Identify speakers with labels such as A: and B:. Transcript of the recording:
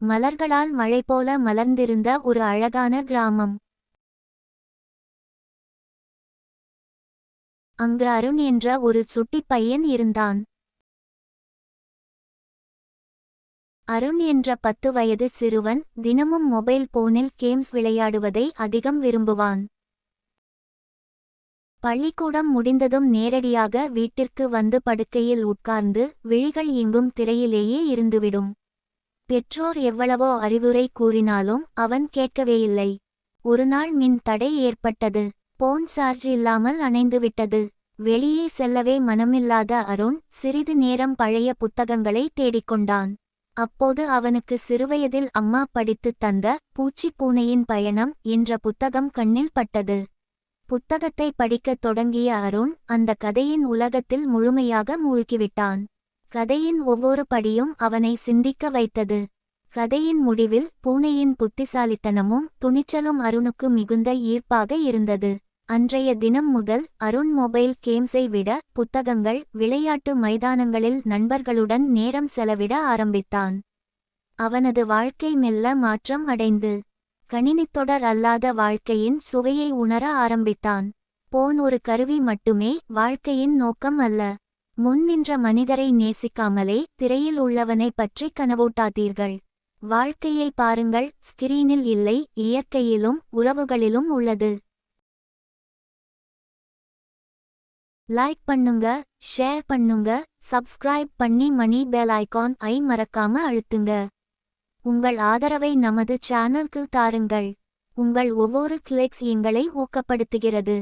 A: மலர்களால் மழை போல மலர்ந்திருந்த ஒரு அழகான கிராமம். அங்கு அருண் என்ற ஒரு சுட்டிப் பையன் இருந்தான். அருண் என்ற 10 வயது சிறுவன் தினமும் மொபைல் போனில் கேம்ஸ் விளையாடுவதை அதிகம் விரும்புவான். பள்ளிக்கூடம் முடிந்ததும் நேரடியாக வீட்டிற்கு வந்து படுக்கையில் உட்கார்ந்து விழிகள் எங்கும் திரையிலேயே இருந்துவிடும். பெற்றோர் எவ்வளவோ அறிவுரை கூறினாலும் அவன் கேட்கவேயில்லை. ஒருநாள் மின் தடை ஏற்பட்டது. போன் சார்ஜ் இல்லாமல் அணைந்துவிட்டது. வெளியே செல்லவே மனமில்லாத அருண் சிறிது நேரம் பழைய புத்தகங்களை தேடிக்கொண்டான். அப்போது அவனுக்கு சிறுவயதில் அம்மா படித்துத் தந்த பூச்சி பூனையின் பயணம் என்ற புத்தகம் கண்ணில் பட்டது. புத்தகத்தை படிக்கத் தொடங்கிய அருண் அந்த கதையின் உலகத்தில் முழுமையாக மூழ்கிவிட்டான். கதையின் ஒவ்வொரு படியும் அவனை சிந்திக்க வைத்தது. கதையின் முடிவில் பூனையின் புத்திசாலித்தனமும் துணிச்சலும் அருணுக்கு மிகுந்த ஈர்ப்பாக இருந்தது. அன்றைய தினம் முதல் அருண் மொபைல் கேம்ஸை விட புத்தகங்கள், விளையாட்டு மைதானங்களில் நண்பர்களுடன் நேரம் செலவிட ஆரம்பித்தான். அவனது வாழ்க்கை மெல்ல மாற்றம் அடைந்து கணினித்தொடர் அல்லாத வாழ்க்கையின் சுவையை உணர ஆரம்பித்தான். போன் ஒரு கருவி மட்டுமே, வாழ்க்கையின் நோக்கம் அல்ல. முன் நின்ற மனிதரை நேசிக்காமலே திரையில் உள்ளவனை பற்றி கனவூட்டாதீர்கள். வாழ்க்கையை பாருங்கள், ஸ்கிரீனில் இல்லை, இயற்கையிலும் உறவுகளிலும் உள்ளது. லைக் பண்ணுங்க, ஷேர் பண்ணுங்க, சப்ஸ்கிரைப் பண்ணி மணி பெல் ஐகான் ஐ மறக்காம அழுத்துங்க. உங்கள் ஆதரவை நமது சேனலுக்கு தாருங்கள். உங்கள் ஒவ்வொரு கிளிக்ஸ் எங்களை ஊக்கப்படுத்துகிறது.